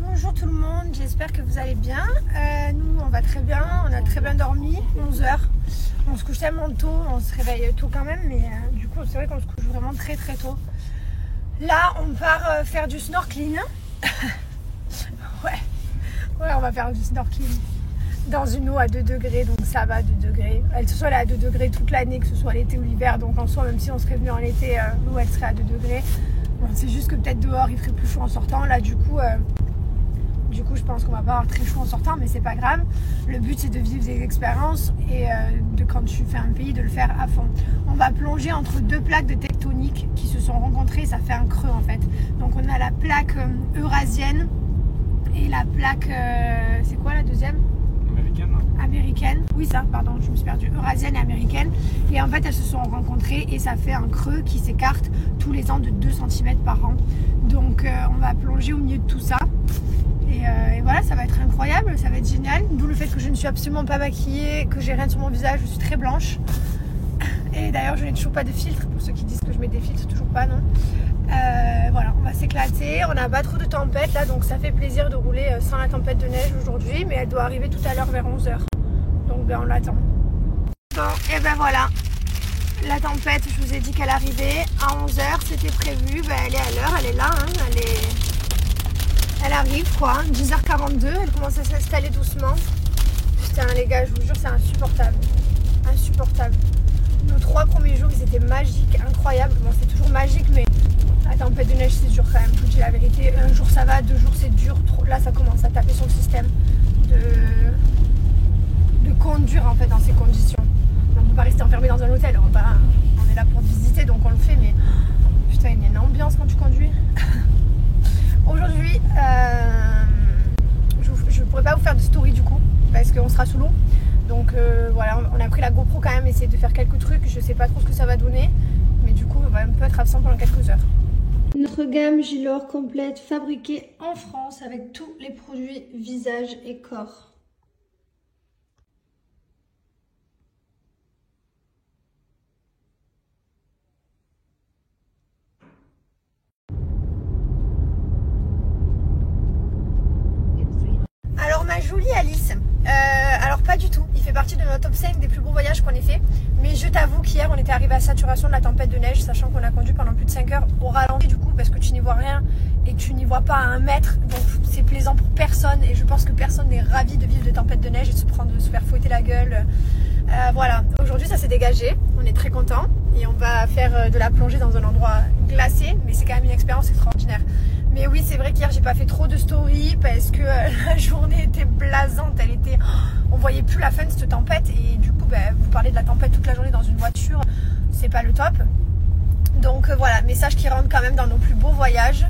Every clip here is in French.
Bonjour tout le monde, j'espère que vous allez bien. Nous on va très bien, on a très bien dormi, 11h. On se couche tellement tôt, on se réveille tôt quand même, mais du coup c'est vrai qu'on se couche vraiment très très tôt. Là on part faire du snorkeling. ouais, on va faire du snorkeling dans une eau à 2 degrés, donc ça va 2 degrés. Elle se soit là à 2 degrés toute l'année, que ce soit l'été ou l'hiver, donc en soi même si on serait venu en été, l'eau elle serait à 2 degrés. Bon, c'est juste que peut-être dehors il ferait plus chaud en sortant. Là du coup je pense qu'on va pas avoir très chaud en sortant, mais c'est pas grave. Le but c'est de vivre des expériences et de quand tu fais un pays de le faire à fond. On va plonger entre deux plaques de tectonique qui se sont rencontrées, ça fait un creux en fait. Donc on a la plaque eurasienne et la plaque, c'est quoi la deuxième? Américaine, oui ça, pardon, je me suis perdue, eurasienne et américaine. Et en fait elles se sont rencontrées et ça fait un creux qui s'écarte tous les ans de 2 cm par an. Donc on va plonger au milieu de tout ça. Et voilà, ça va être incroyable, ça va être génial. D'où le fait que je ne suis absolument pas maquillée, que j'ai rien sur mon visage, je suis très blanche. Et d'ailleurs je n'ai toujours pas de filtre, pour ceux qui disent que je mets des filtres, toujours pas, non. Voilà, on va s'éclater, on n'a pas trop de tempête là, donc ça fait plaisir de rouler sans la tempête de neige aujourd'hui, mais elle doit arriver tout à l'heure vers 11h. Donc ben on l'attend. Bon, et ben voilà, la tempête, je vous ai dit qu'elle arrivait à 11h, c'était prévu, ben elle est à l'heure, elle est là, hein, elle arrive quoi, 10h42, elle commence à s'installer doucement. Putain les gars, je vous jure c'est insupportable, insupportable. Nos 3 premiers jours ils étaient magiques, incroyables, bon c'est toujours magique mais la tempête de neige c'est dur quand même, je vous dis la vérité. Un jour ça va, 2 jours c'est dur, là ça commence à taper sur le système de conduire en fait dans ces conditions. On ne peut pas rester enfermé dans un hôtel, on est là pour visiter donc on le fait, mais putain il y a une ambiance quand tu conduis. Aujourd'hui je ne pourrais pas vous faire de story du coup parce qu'on sera sous l'eau. Donc voilà, on a pris la GoPro quand même, essayer de faire quelques trucs, je sais pas trop ce que ça va donner, mais du coup on va un peu être absent pendant quelques heures. Notre gamme Gilor complète, fabriquée en France avec tous les produits visage et corps. Alors ma jolie Alice, alors pas du tout, il fait partie de notre top 5 des plus beaux voyages qu'on ait fait, mais je t'avoue qu'hier on était arrivé à saturation de la tempête de neige, sachant qu'on a conduit pendant plus de 5 heures au ralenti du coup, parce que tu n'y vois rien et que tu n'y vois pas à 1 mètre, donc c'est plaisant pour personne et je pense que personne n'est ravi de vivre des tempêtes de neige et de se faire fouetter la gueule. Voilà, aujourd'hui ça s'est dégagé, on est très content et on va faire de la plongée dans un endroit glacé, mais c'est quand même une expérience extraordinaire. Mais oui, c'est vrai qu'hier j'ai pas fait trop de story parce que la journée était blasante, on voyait plus la fin de cette tempête et du coup vous parlez de la tempête toute la journée dans une voiture, c'est pas le top. Donc voilà, message qui rentre quand même dans nos plus beaux voyages.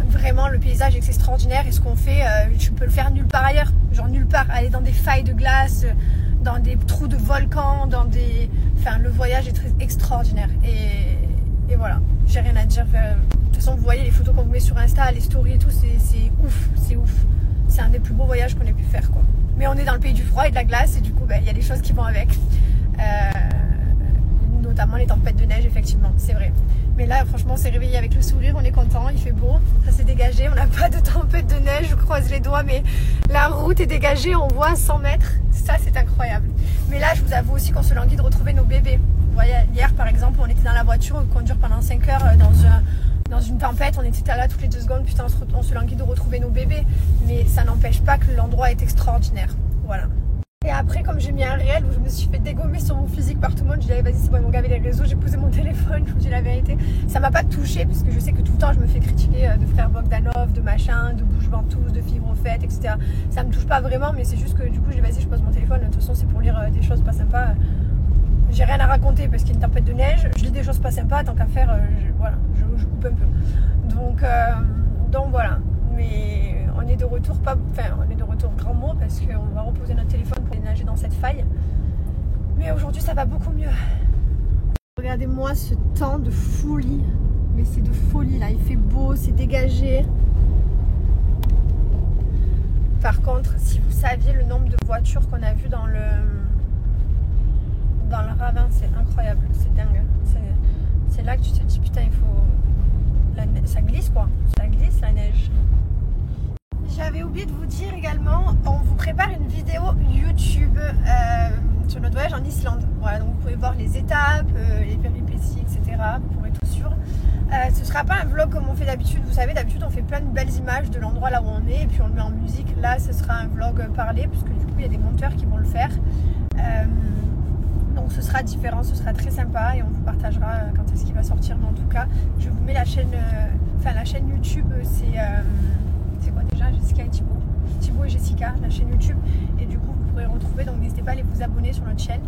Vraiment le paysage est extraordinaire et ce qu'on fait, tu peux le faire nulle part ailleurs, genre nulle part, aller dans des failles de glace, dans des trous de volcans, enfin le voyage est très extraordinaire et voilà, j'ai rien à dire. De toute façon, vous voyez les photos qu'on vous met sur Insta, les stories et tout, c'est ouf, c'est ouf. C'est un des plus beaux voyages qu'on ait pu faire, quoi. Mais on est dans le pays du froid et de la glace et du coup, il y a des choses qui vont avec. Notamment les tempêtes de neige, effectivement, c'est vrai. Mais là, franchement, on s'est réveillé avec le sourire, on est content, il fait beau, ça s'est dégagé, on n'a pas de tempête de neige, je croise les doigts, mais la route est dégagée, on voit 100 mètres, ça c'est incroyable. Mais là, je vous avoue aussi qu'on se languit de retrouver nos bébés. Vous voyez, hier par exemple, on était dans la voiture, conduire pendant 5 heures dans une tempête, on était là toutes les 2 secondes, putain on se languit de retrouver nos bébés, mais ça n'empêche pas que l'endroit est extraordinaire, voilà. Et après comme j'ai mis un réel où je me suis fait dégommer sur mon physique par tout le monde, je dis vas-y c'est bon ils m'ont gavé les réseaux, j'ai posé mon téléphone, je vous dis la vérité, ça m'a pas touchée parce que je sais que tout le temps je me fais critiquer de frère Bogdanov, de machin, de bouche ventouse, de fibres au fait, etc. Ça me touche pas vraiment mais c'est juste que du coup je dis vas-y je pose mon téléphone, de toute façon c'est pour lire des choses pas sympas. J'ai rien à raconter parce qu'il y a une tempête de neige, je lis des choses pas sympas, tant qu'à faire, voilà, je coupe un peu. Donc voilà, mais on est de retour, on est de retour grand mot parce qu'on va reposer notre téléphone pour nager dans cette faille. Mais aujourd'hui ça va beaucoup mieux. Regardez-moi ce temps de folie, mais c'est de folie là, il fait beau, c'est dégagé. Par contre, si vous saviez le nombre de voitures qu'on a vues dans le ravin, c'est incroyable, c'est dingue. C'est là que tu te dis putain il faut... ça glisse quoi, ça glisse la neige. j'avais oublié de vous dire également, on vous prépare une vidéo YouTube sur notre voyage en Islande. Voilà, donc vous pouvez voir les étapes, les péripéties, etc. Vous pourrez tout suivre. Ce ne sera pas un vlog comme on fait d'habitude. Vous savez, d'habitude on fait plein de belles images de l'endroit là où on est et puis on le met en musique. Là, ce sera un vlog parlé puisque du coup il y a des monteurs qui vont le faire. Donc ce sera différent, ce sera très sympa et on vous partagera quand est-ce qu'il va sortir. Mais en tout cas, je vous mets la chaîne, la chaîne YouTube, c'est quoi déjà? Jessica et Thibaut. Thibaut et Jessica, la chaîne YouTube. Et du coup, vous pourrez retrouver. Donc n'hésitez pas à aller vous abonner sur notre chaîne.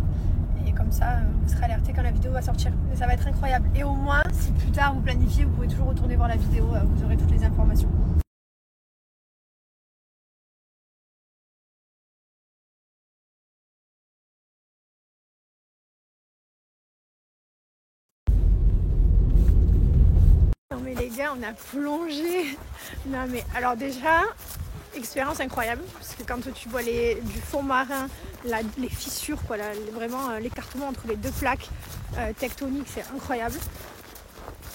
Et comme ça, vous serez alerté quand la vidéo va sortir. Mais ça va être incroyable. Et au moins, si plus tard vous planifiez, vous pouvez toujours retourner voir la vidéo. Vous aurez toutes les informations. Non mais les gars, on a plongé. Non mais alors déjà, expérience incroyable parce que quand tu vois du fond marin, les fissures, quoi, vraiment l'écartement entre les deux plaques tectoniques, c'est incroyable.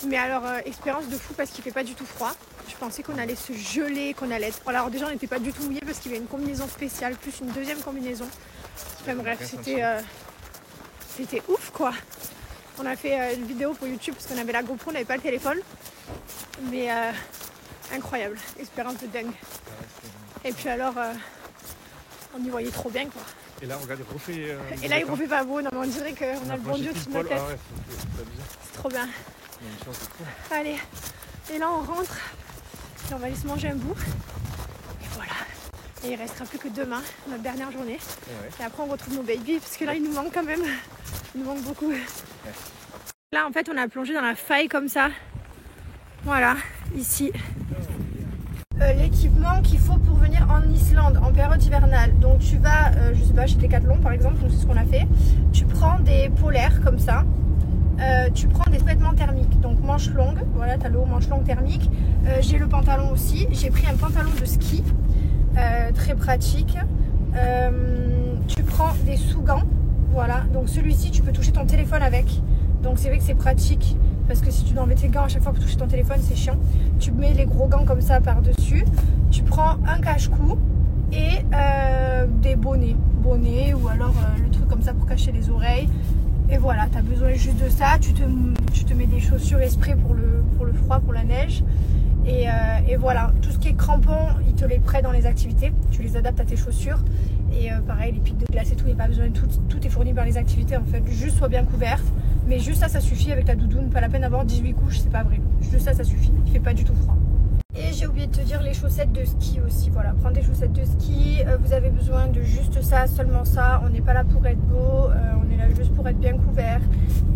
Mais alors expérience de fou parce qu'il fait pas du tout froid. Je pensais qu'on allait se geler, qu'on allait être... Alors déjà on n'était pas du tout mouillé parce qu'il y avait une combinaison spéciale plus une deuxième combinaison. Enfin bref, c'était ouf quoi. On a fait une vidéo pour YouTube parce qu'on avait la GoPro, on n'avait pas le téléphone. Mais incroyable, expérience de dingue. Et puis alors, on y voyait trop bien quoi. Et là, regarde, il refait. Et là, il refait pas beau. Non, mais on dirait qu'on a le bon Dieu au-dessus de notre tête. Ah ouais, c'est trop bien. Il y a une chance de trop. Allez, et là, on rentre. Et on va aller se manger un bout. Et voilà. Et il restera plus que demain, notre dernière journée. Et après, on retrouve nos babies parce que là, il nous manque quand même. Il nous manque beaucoup. Ouais. Là, en fait, on a plongé dans la faille comme ça. Voilà, ici. L'équipement qu'il faut pour venir en Islande en période hivernale. Donc tu vas, je sais pas, chez Decathlon par exemple, donc c'est ce qu'on a fait. Tu prends des polaires comme ça. Tu prends des vêtements thermiques, donc manches longues. Voilà, tu as le haut manche longue thermique. J'ai le pantalon aussi. J'ai pris un pantalon de ski, très pratique. Tu prends des sous-gants. Voilà, donc celui-ci, tu peux toucher ton téléphone avec. Donc c'est vrai que c'est pratique. Parce que si tu dois enlever tes gants à chaque fois pour toucher ton téléphone, c'est chiant. Tu mets les gros gants comme ça par-dessus. Tu prends un cache-cou et des bonnets. Bonnets ou alors le truc comme ça pour cacher les oreilles. Et voilà, tu as besoin juste de ça. Tu te mets des chaussures exprès pour le froid, pour la neige. Et voilà, tout ce qui est crampons, ils te les prêtent dans les activités. Tu les adaptes à tes chaussures. Et pareil, les pics de glace et tout, il n'y a pas besoin de tout est fourni par les activités en fait. Juste sois bien couverte. Mais juste ça suffit avec la doudoune. Pas la peine d'avoir 18 couches, c'est pas vrai. Juste ça suffit. Il fait pas du tout froid. Et j'ai oublié de te dire les chaussettes de ski aussi. Voilà, prends des chaussettes de ski. Vous avez besoin de juste ça, seulement ça. On n'est pas là pour être beau. On est là juste pour être bien couvert.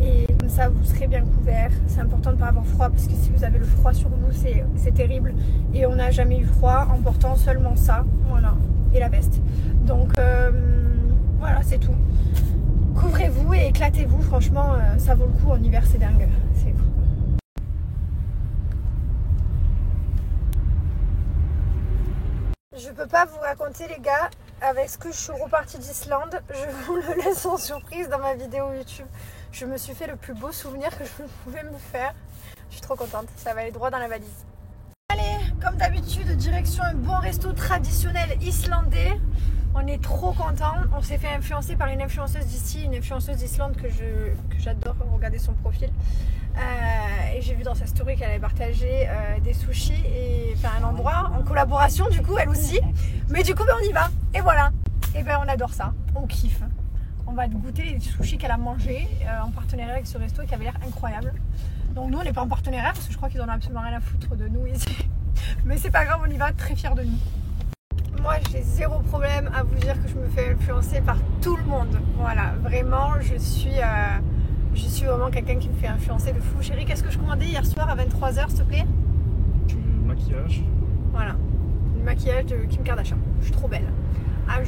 Et comme ça, vous serez bien couvert. C'est important de ne pas avoir froid parce que si vous avez le froid sur vous, c'est terrible. Et on n'a jamais eu froid en portant seulement ça. Voilà. Et la veste. Donc voilà, c'est tout. Couvrez-vous et éclatez-vous. Franchement, ça vaut le coup. En hiver, c'est dingue. C'est fou. Je peux pas vous raconter les gars avec ce que je suis repartie d'Islande. Je vous le laisse en surprise dans ma vidéo YouTube. Je me suis fait le plus beau souvenir que je pouvais me faire. Je suis trop contente. Ça va aller droit dans la valise. Allez, comme d'habitude, direction un bon resto traditionnel islandais. On est trop contents. On s'est fait influencer par une influenceuse d'ici, une influenceuse d'Islande que j'adore regarder son profil. Et j'ai vu dans sa story qu'elle avait partagé des sushis et enfin un endroit en collaboration du coup elle aussi. Mais du coup on y va et voilà. Et ben on adore ça, on kiffe. On va goûter les sushis qu'elle a mangés en partenariat avec ce resto qui avait l'air incroyable. Donc nous on n'est pas en partenariat parce que je crois qu'ils en ont absolument rien à foutre de nous ici. Mais c'est pas grave, on y va, très fiers de nous. Moi j'ai zéro problème à vous dire que je me fais influencer par tout le monde. Voilà, vraiment je suis vraiment quelqu'un qui me fait influencer de fou. Chérie, qu'est-ce que je commandais hier soir à 23h s'il te plaît? Du maquillage. Voilà, le maquillage de Kim Kardashian. Je suis trop belle. Ah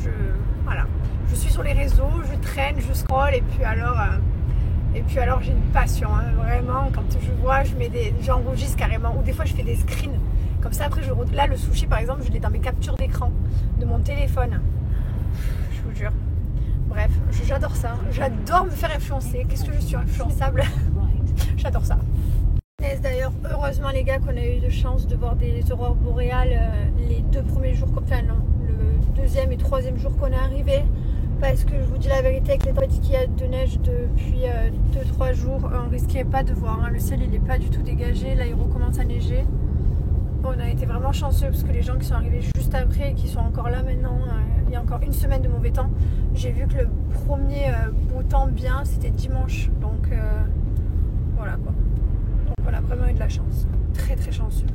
voilà. Je suis sur les réseaux, je traîne, je scrolle et puis alors j'ai une passion. Hein. Vraiment, quand je vois, j'enregistre carrément. Ou des fois je fais des screens. Comme ça après là le sushi par exemple, je l'ai dans mes captures d'écran de mon téléphone. Je vous jure. Bref, j'adore ça. J'adore me faire influencer. Qu'est-ce que je suis influençable. J'adore ça. D'ailleurs, heureusement les gars qu'on a eu de chance de voir des aurores boréales les 2 premiers jours troisième jour qu'on est arrivé. Parce que je vous dis la vérité, avec les tempêtes qu'il y a de neige depuis 2-3 jours, on risquait pas de voir. Hein. Le ciel il est pas du tout dégagé, là il recommence à neiger. On a été vraiment chanceux parce que les gens qui sont arrivés juste après et qui sont encore là maintenant, il y a encore une semaine de mauvais temps. J'ai vu que le premier beau temps bien c'était dimanche. Donc voilà quoi. Donc on a vraiment eu de la chance. Très très chanceux.